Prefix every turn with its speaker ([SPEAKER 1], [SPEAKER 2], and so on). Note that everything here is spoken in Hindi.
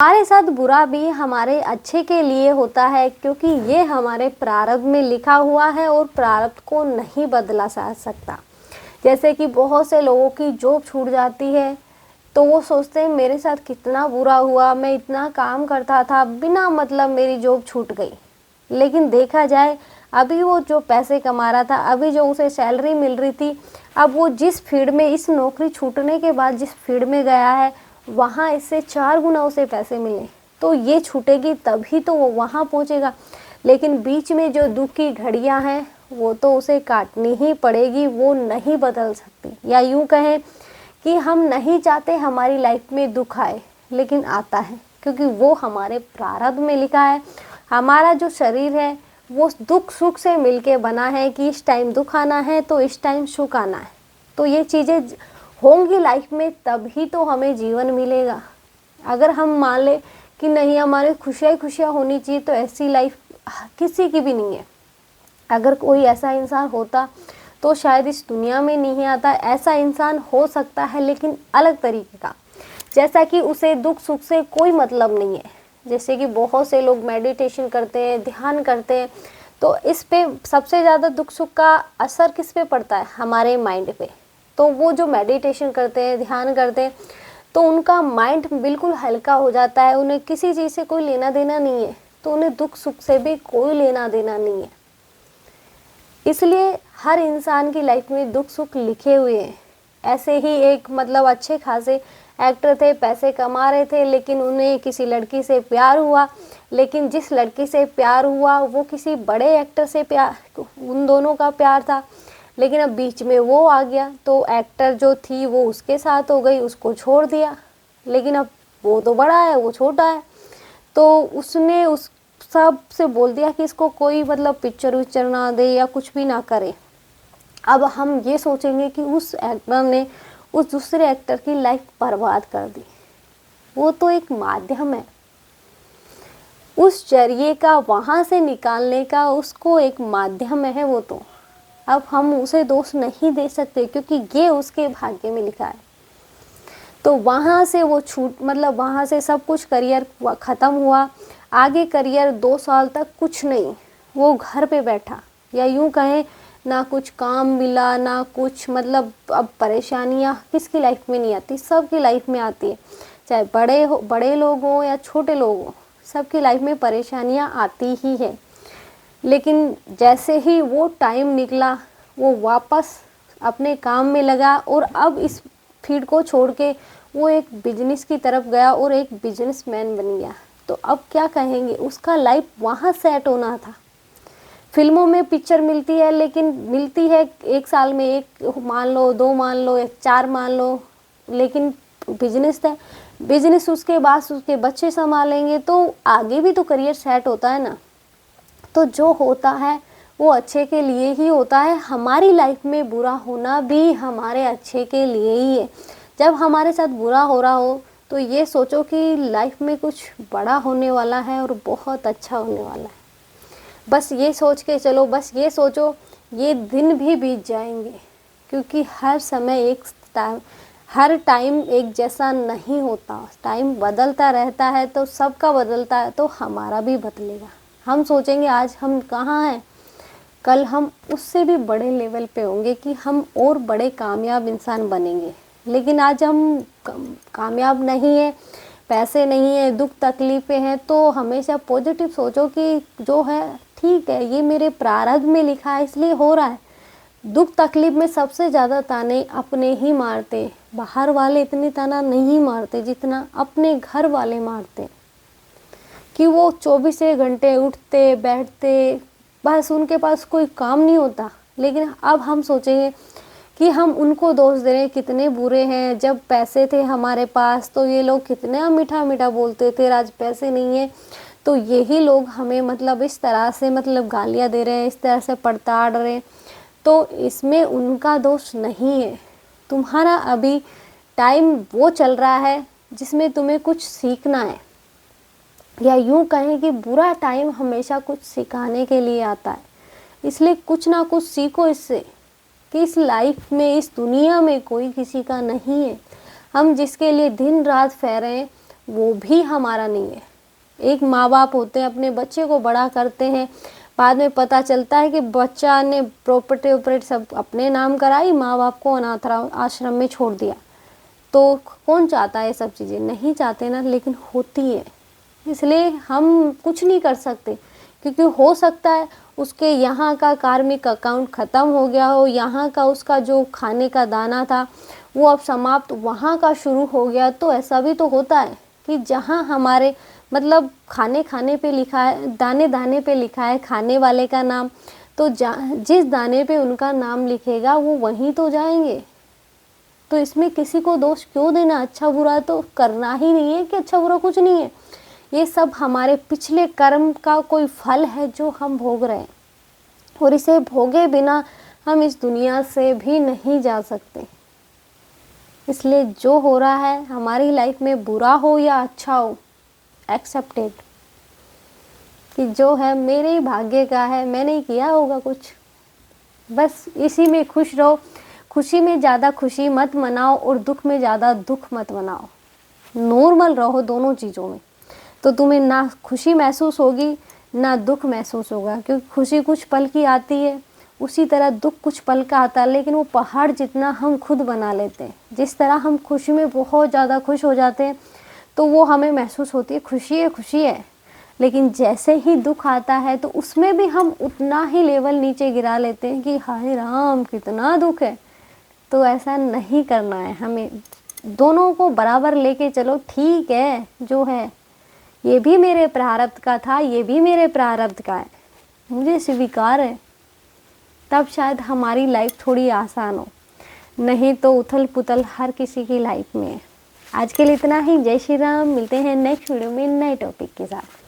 [SPEAKER 1] हमारे साथ बुरा भी हमारे अच्छे के लिए होता है, क्योंकि ये हमारे प्रारब्ध में लिखा हुआ है और प्रारब्ध को नहीं बदला जा सकता। जैसे कि बहुत से लोगों की जॉब छूट जाती है तो वो सोचते हैं मेरे साथ कितना बुरा हुआ, मैं इतना काम करता था, बिना मतलब मेरी जॉब छूट गई। लेकिन देखा जाए अभी वो जो पैसे कमा रहा था, अभी जो उसे सैलरी मिल रही थी, अब वो जिस फील्ड में, इस नौकरी छूटने के बाद जिस फील्ड में गया है, वहाँ इससे 4 गुना उसे पैसे मिले। तो ये छूटेगी तभी तो वो वहाँ पहुँचेगा। लेकिन बीच में जो दुख की घड़ियाँ हैं वो तो उसे काटनी ही पड़ेगी, वो नहीं बदल सकती। या यूँ कहें कि हम नहीं चाहते हमारी लाइफ में दुख आए, लेकिन आता है, क्योंकि वो हमारे प्रारब्ध में लिखा है। हमारा जो शरीर है वो दुख सुख से मिलके बना है कि इस टाइम दुख आना है तो इस टाइम सुख आना है। तो ये चीज़ें होंगी लाइफ में, तभी तो हमें जीवन मिलेगा। अगर हम मान ले कि नहीं, हमारे खुशियाँ ही खुशियाँ होनी चाहिए, तो ऐसी लाइफ किसी की भी नहीं है। अगर कोई ऐसा इंसान होता तो शायद इस दुनिया में नहीं आता। ऐसा इंसान हो सकता है, लेकिन अलग तरीके का, जैसा कि उसे दुख सुख से कोई मतलब नहीं है। जैसे कि बहुत से लोग मेडिटेशन करते हैं, ध्यान करते हैं, तो इस पे सबसे ज़्यादा दुख सुख का असर किस पे पड़ता है? हमारे माइंड पे। तो वो जो मेडिटेशन करते हैं, ध्यान करते हैं, तो उनका माइंड बिल्कुल हल्का हो जाता है। उन्हें किसी चीज़ से कोई लेना देना नहीं है, तो उन्हें दुख सुख से भी कोई लेना देना नहीं है। इसलिए हर इंसान की लाइफ में दुख सुख लिखे हुए हैं। ऐसे ही एक मतलब अच्छे खासे एक्टर थे, पैसे कमा रहे थे, लेकिन उन्हें किसी लड़की से प्यार हुआ। लेकिन जिस लड़की से प्यार हुआ वो किसी बड़े एक्टर से प्यार, उन दोनों का प्यार था। लेकिन अब बीच में वो आ गया, तो एक्टर जो थी वो उसके साथ हो गई, उसको छोड़ दिया। लेकिन अब वो तो बड़ा है, वो छोटा है, तो उसने उस सब से बोल दिया कि इसको कोई मतलब पिक्चर विक्चर ना दे या कुछ भी ना करे। अब हम ये सोचेंगे कि उस एक्टर ने उस दूसरे एक्टर की लाइफ बर्बाद कर दी। वो तो एक माध्यम है, उस जरिए का, वहाँ से निकालने का उसको एक माध्यम है वो तो। अब हम उसे दोष नहीं दे सकते, क्योंकि ये उसके भाग्य में लिखा है। तो वहाँ से वो छूट, मतलब वहाँ से सब कुछ करियर ख़त्म हुआ। आगे करियर 2 साल तक कुछ नहीं, वो घर पे बैठा। या यूँ कहें ना कुछ काम मिला ना कुछ, मतलब अब परेशानियाँ किसकी लाइफ में नहीं आती? सबकी लाइफ में आती है, चाहे बड़े लोग हों या छोटे लोग हों, सबकी लाइफ में परेशानियाँ आती ही है। लेकिन जैसे ही वो टाइम निकला, वो वापस अपने काम में लगा, और अब इस फील्ड को छोड़ के वो एक बिजनेस की तरफ गया और एक बिजनेसमैन बन गया। तो अब क्या कहेंगे, उसका लाइफ वहाँ सेट होना था। फिल्मों में पिक्चर मिलती है, लेकिन मिलती है 1 साल में, 1 मान लो, 2 मान लो या 4 मान लो, लेकिन बिजनेस है, बिजनेस उसके बाद उसके बच्चे संभालेंगे, तो आगे भी तो करियर सेट होता है ना। तो जो होता है वो अच्छे के लिए ही होता है। हमारी लाइफ में बुरा होना भी हमारे अच्छे के लिए ही है। जब हमारे साथ बुरा हो रहा हो तो ये सोचो कि लाइफ में कुछ बड़ा होने वाला है और बहुत अच्छा होने वाला है। बस ये सोच के चलो, बस ये सोचो ये दिन भी बीत जाएंगे, क्योंकि हर समय हर टाइम एक जैसा नहीं होता। टाइम बदलता रहता है, तो सबका बदलता है तो हमारा भी बदलेगा। हम सोचेंगे आज हम कहाँ हैं, कल हम उससे भी बड़े लेवल पे होंगे कि हम और बड़े कामयाब इंसान बनेंगे। लेकिन आज हम कामयाब नहीं है, पैसे नहीं है, दुख तकलीफ़ें हैं, तो हमेशा पॉजिटिव सोचो कि जो है ठीक है, ये मेरे प्रारब्ध में लिखा है इसलिए हो रहा है। दुख तकलीफ में सबसे ज़्यादा ताने अपने ही मारते, बाहर वाले इतनी ताना नहीं मारते जितना अपने घर वाले मारते। कि वो 24 घंटे उठते बैठते, बस उनके पास कोई काम नहीं होता। लेकिन अब हम सोचेंगे कि हम उनको दोष दे रहे हैं, कितने बुरे हैं। जब पैसे थे हमारे पास तो ये लोग कितना मीठा मीठा बोलते थे, आज पैसे नहीं है तो यही लोग हमें मतलब इस तरह से मतलब गालियाँ दे रहे हैं, इस तरह से पड़ताड़ रहे हैं। तो इसमें उनका दोष नहीं है। तुम्हारा अभी टाइम वो चल रहा है जिसमें तुम्हें कुछ सीखना है। या यूँ कहें कि बुरा टाइम हमेशा कुछ सिखाने के लिए आता है, इसलिए कुछ ना कुछ सीखो इससे, कि इस लाइफ में, इस दुनिया में कोई किसी का नहीं है। हम जिसके लिए दिन रात फेरें वो भी हमारा नहीं है। एक माँ बाप होते हैं, अपने बच्चे को बड़ा करते हैं, बाद में पता चलता है कि बच्चा ने प्रॉपर्टी वॉपर्टी सब अपने नाम कराई, माँ बाप को अनाथ आश्रम में छोड़ दिया। तो कौन चाहता है ये सब चीज़ें? नहीं चाहते ना, लेकिन होती है। इसलिए हम कुछ नहीं कर सकते, क्योंकि हो सकता है उसके यहाँ का कार्मिक अकाउंट ख़त्म हो गया हो, यहाँ का उसका जो खाने का दाना था वो अब समाप्त वहाँ का शुरू हो गया। तो ऐसा भी तो होता है कि जहाँ हमारे मतलब खाने खाने पे लिखा है, दाने दाने पे लिखा है खाने वाले का नाम, तो जिस दाने पे उनका नाम लिखेगा वो वहीं तो जाएंगे। तो इसमें किसी को दोष क्यों देना? अच्छा बुरा तो करना ही नहीं है कि अच्छा बुरा कुछ नहीं है। ये सब हमारे पिछले कर्म का कोई फल है जो हम भोग रहे हैं, और इसे भोगे बिना हम इस दुनिया से भी नहीं जा सकते। इसलिए जो हो रहा है हमारी लाइफ में, बुरा हो या अच्छा हो, एक्सेप्टेड, कि जो है मेरे ही भाग्य का है, मैंने किया होगा कुछ, बस इसी में खुश रहो। खुशी में ज़्यादा खुशी मत मनाओ और दुख में ज़्यादा दुख मत मनाओ। नॉर्मल रहो दोनों चीज़ों में, तो तुम्हें ना खुशी महसूस होगी ना दुख महसूस होगा। क्योंकि खुशी कुछ पल की आती है, उसी तरह दुख कुछ पल का आता है, लेकिन वो पहाड़ जितना हम खुद बना लेते हैं। जिस तरह हम खुशी में बहुत ज़्यादा खुश हो जाते हैं तो वो हमें महसूस होती है खुशी है, लेकिन जैसे ही दुख आता है तो उसमें भी हम उतना ही लेवल नीचे गिरा लेते हैं कि हाय राम कितना दुख है। तो ऐसा नहीं करना है हमें, दोनों को बराबर लेके चलो। ठीक है, जो है ये भी मेरे प्रारब्ध का था, ये भी मेरे प्रारब्ध का है, मुझे स्वीकार है। तब शायद हमारी लाइफ थोड़ी आसान हो, नहीं तो उथल पुथल हर किसी की लाइफ में है। आज के लिए इतना ही। जय श्री राम। मिलते हैं नेक्स्ट वीडियो में नए टॉपिक के साथ।